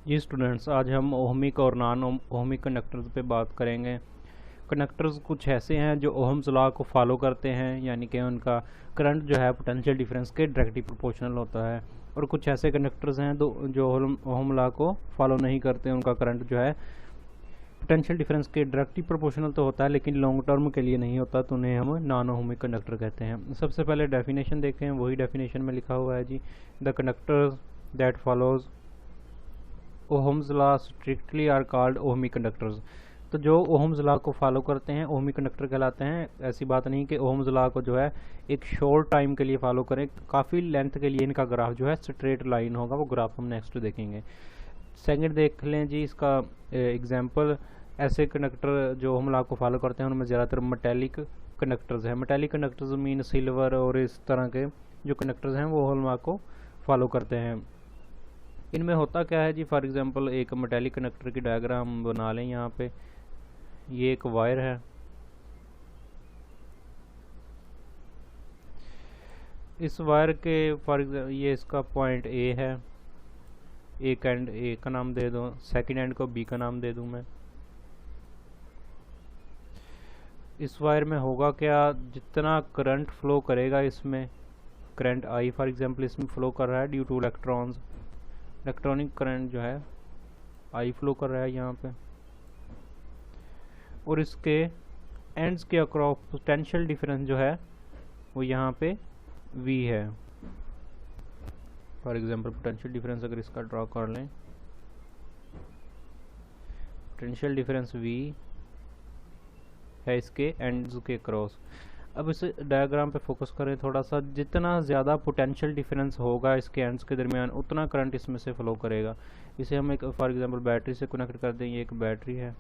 जी students, आज हम ohmic और नॉन ओहमिक कंडक्टर्स पे बात करेंगे। कंडक्टर्स कुछ ऐसे हैं जो ओहम्स लॉ को फॉलो करते हैं, यानी कि उनका करंट जो है पोटेंशियल डिफरेंस के डायरेक्टली प्रोपोर्शनल होता है। और कुछ ऐसे कंडक्टर्स हैं जो ओहम लॉ को फॉलो नहीं करते, उनका करंट जो है पोटेंशियल डिफरेंस के डायरेक्टली प्रोपोर्शनल तो होता है लेकिन लॉन्ग टर्म के लिए नहीं होता, तो उन्हें हम नॉन ओहमिक कंडक्टर कहते हैं। सबसे पहले डेफिनेशन देखें, वही डेफिनेशन में लिखा हुआ है जी, the conductors that follows Ohm's law strictly are called ohmic conductors. तो जो ओहम्स लॉ को फॉलो करते हैं ओहमिक कंडक्टर कहलाते हैं। ऐसी बात नहीं कि ओहम्स लॉ को जो है एक शॉर्ट टाइम के लिए फॉलो करें, काफ़ी लेंथ के लिए इनका ग्राफ जो है स्ट्रेट लाइन होगा, वो ग्राफ हम नेक्स्ट देखेंगे। सेकंड देख लें जी इसका एग्जांपल। ऐसे कंडक्टर जो ओहम लॉ को फॉलो करते हैं उनमें ज़्यादातर मेटेलिक कंडक्टर्स हैं। मेटेलिक कंडक्टर्स मीन सिल्वर और इस तरह के जो कंडक्टर्स हैं वो ओहम लॉ को फॉलो करते हैं। इनमें होता क्या है जी, फॉर एग्जांपल एक मेटेलिक कंडक्टर की डायग्राम बना लें। यहाँ पे ये एक वायर है, इस वायर के फॉर एग्जाम्पल ये इसका पॉइंट ए है, एक एंड ए का नाम दे दूँ, सेकंड एंड को बी का नाम दे दूँ मैं। इस वायर में होगा क्या, जितना करंट फ्लो करेगा इसमें, करंट आई फॉर एग्जांपल इसमें फ्लो कर रहा है due two electrons, electronic current जो है आई फ्लो कर रहा है यहाँ पे, और इसके एंड्स के अक्रॉस पोटेंशियल डिफरेंस जो है वो यहाँ पे V है। फॉर एग्जांपल पोटेंशियल डिफरेंस अगर इसका ड्रॉ कर लें, पोटेंशियल डिफरेंस V है इसके एंड्स के क्रॉस। अब इस डायग्राम पे फोकस करें थोड़ा सा, जितना ज़्यादा पोटेंशियल डिफरेंस होगा इसके एंड्स के दरमियान उतना करंट इसमें से फ्लो करेगा। इसे हम एक फॉर एग्जांपल बैटरी से कनेक्ट कर दें। ये एक बैटरी है,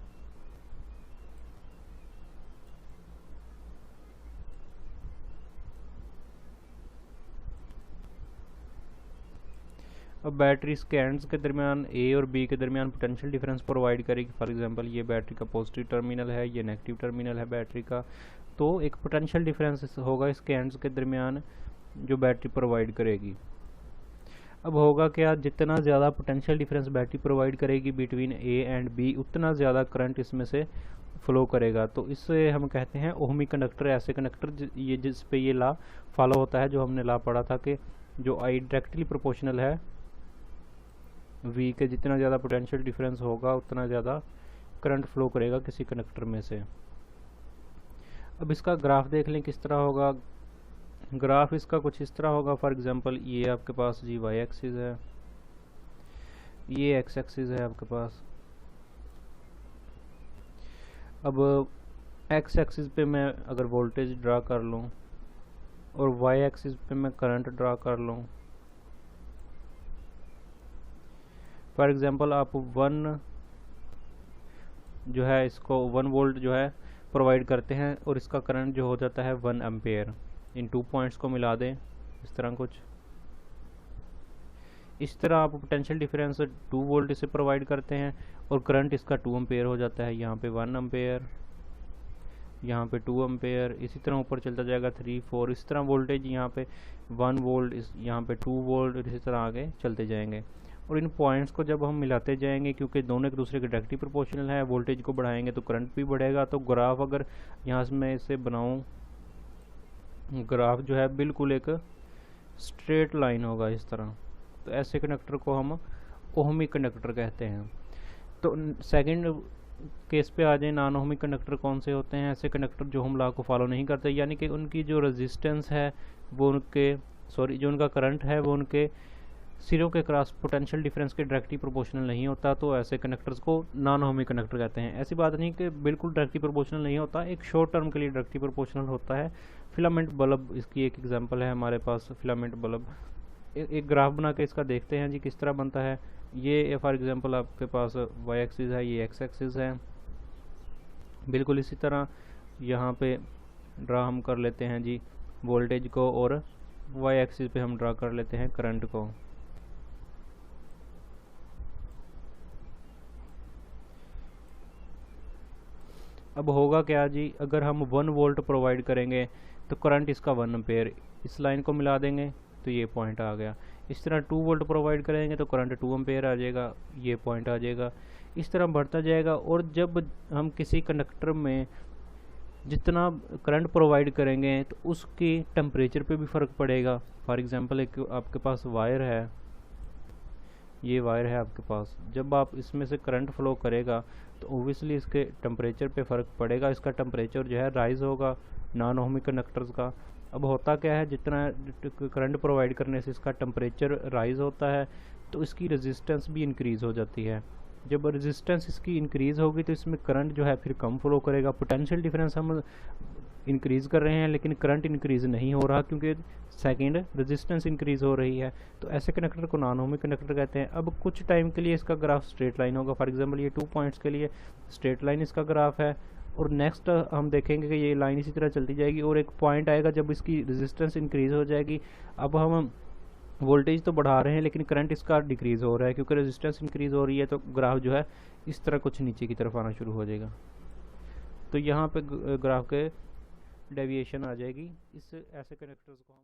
अब बैटरी इसके एंड्स के दरमियान ए और बी के दरमियान पोटेंशियल डिफरेंस प्रोवाइड करेगी। फॉर एग्जांपल ये बैटरी का पॉजिटिव टर्मिनल है, ये नेगेटिव टर्मिनल है बैटरी का, तो एक पोटेंशियल डिफरेंस होगा इसके एंड्स के दरमियान जो बैटरी प्रोवाइड करेगी। अब होगा क्या, जितना ज़्यादा पोटेंशियल डिफरेंस बैटरी प्रोवाइड करेगी बिटवीन ए एंड बी, उतना ज़्यादा करंट इसमें से फ्लो करेगा। तो इससे हम कहते हैं ओहमिक कंडक्टर। ऐसे कंडक्टर ये जिस पे ये लॉ फॉलो होता है, जो हमने लॉ पढ़ा था कि जो आई डायरेक्टली प्रोपोर्शनल है V के, जितना ज़्यादा पोटेंशियल डिफरेंस होगा उतना ज़्यादा करंट फ्लो करेगा किसी कंडक्टर में से। अब इसका ग्राफ देख लें किस तरह होगा। ग्राफ इसका कुछ इस तरह होगा। फॉर एग्जांपल ये आपके पास जी वाई एक्सिस है, ये एक्स एक्सिस है आपके पास। अब एक्स एक्सिस पे मैं अगर वोल्टेज ड्रा कर लूँ और वाई एक्सिस पे मैं करंट ड्रा कर लूँ, फॉर एग्जांपल आप 1 जो है इसको 1 वोल्ट जो है प्रोवाइड करते हैं और इसका करंट जो हो जाता है 1 एम्पेयर। इन 2 पॉइंट्स को मिला दें इस तरह कुछ, इस तरह आप पोटेंशियल डिफरेंस 2 वोल्ट इसे प्रोवाइड करते हैं और करंट इसका 2 एम्पेयर हो जाता है। यहाँ पे 1 एम्पेयर, यहाँ पे 2 एम्पेयर, इसी तरह ऊपर चलता जाएगा 3 4, इस तरह वोल्टेज यहाँ पे 1 वोल्ट, यहाँ पे 2 वोल्ट, इसी तरह आगे चलते जाएंगे। और इन पॉइंट्स को जब हम मिलाते जाएंगे, क्योंकि दोनों एक दूसरे के डायरेक्टली प्रोपोर्शनल है, वोल्टेज को बढ़ाएंगे तो करंट भी बढ़ेगा। तो ग्राफ अगर यहाँ से मैं इसे बनाऊँ, ग्राफ जो है बिल्कुल एक स्ट्रेट लाइन होगा इस तरह। तो ऐसे कंडक्टर को हम ओहमिक कंडक्टर कहते हैं। तो सेकंड केस पे आ जाए, नॉन ओहमिक कंडक्टर कौन से होते हैं? ऐसे कंडक्टर जो हम लॉ को फॉलो नहीं करते, यानी कि उनकी जो रेजिस्टेंस है वो उनके जो उनका करंट है वो उनके सिरों के क्रॉस पोटेंशियल डिफरेंस के डायरेक्टली प्रोपोर्शनल नहीं होता। तो ऐसे कंडक्टर्स को नॉन ओहमिक कंडक्टर कहते हैं। ऐसी बात नहीं कि बिल्कुल डायरेक्टली प्रोपोर्शनल नहीं होता, एक शॉर्ट टर्म के लिए डायरेक्टली प्रोपोर्शनल होता है। फिलामेंट बल्ब इसकी एक एग्जांपल है हमारे पास, फिलामेंट बल्ब। एक ग्राफ बना के इसका देखते हैं जी किस तरह बनता है। ये फॉर एग्जांपल आपके पास वाई एक्सिस है, ये एक्स एक्सिस है। बिल्कुल इसी तरह यहाँ पे ड्रा हम कर लेते हैं जी वोल्टेज को, और वाई एक्सिस पे हम ड्रा कर लेते हैं करंट को। अब होगा क्या जी, अगर हम 1 वोल्ट प्रोवाइड करेंगे तो करंट इसका 1 एम्पेयर, इस लाइन को मिला देंगे तो ये पॉइंट आ गया। इस तरह 2 वोल्ट प्रोवाइड करेंगे तो करंट 2 एम्पेयर आ जाएगा, ये पॉइंट आ जाएगा। इस तरह बढ़ता जाएगा। और जब हम किसी कंडक्टर में जितना करंट प्रोवाइड करेंगे तो उसकी टेम्परेचर पे भी फ़र्क पड़ेगा। फॉर एग्जांपल एक आपके पास वायर है, ये वायर है आपके पास, जब आप इसमें से करंट फ्लो करेगा तो ओबियसली इसके टेम्परेचर पे फ़र्क पड़ेगा। इसका टेम्परेचर जो है राइज होगा नॉन ओहमिक कंडक्टर्स का। अब होता क्या है, जितना करंट प्रोवाइड करने से इसका टेम्परेचर राइज होता है तो इसकी रेजिस्टेंस भी इंक्रीज़ हो जाती है। जब रेजिस्टेंस इसकी इंक्रीज़ होगी तो इसमें करंट जो है फिर कम फ्लो करेगा। पोटेंशियल डिफरेंस हम इंक्रीज़ कर रहे हैं लेकिन करंट इंक्रीज़ नहीं हो रहा क्योंकि सेकेंड रेजिस्टेंस इंक्रीज़ हो रही है। तो ऐसे कंडक्टर को नॉन ओहमिक कंडक्टर कहते हैं। अब कुछ टाइम के लिए इसका ग्राफ स्ट्रेट लाइन होगा। फॉर एग्जांपल ये 2 पॉइंट्स के लिए स्ट्रेट लाइन इसका ग्राफ है, और नेक्स्ट हम देखेंगे कि ये लाइन इसी तरह चलती जाएगी और एक पॉइंट आएगा जब इसकी रेजिस्टेंस इंक्रीज़ हो जाएगी। अब हम वोल्टेज तो बढ़ा रहे हैं लेकिन करंट इसका डिक्रीज़ हो रहा है क्योंकि रेजिस्टेंस इंक्रीज़ हो रही है, तो ग्राफ जो है इस तरह कुछ नीचे की तरफ आना शुरू हो जाएगा। तो यहाँ पे ग्राफ के डेविएशन आ जाएगी। इस ऐसे कनेक्टर्स को हम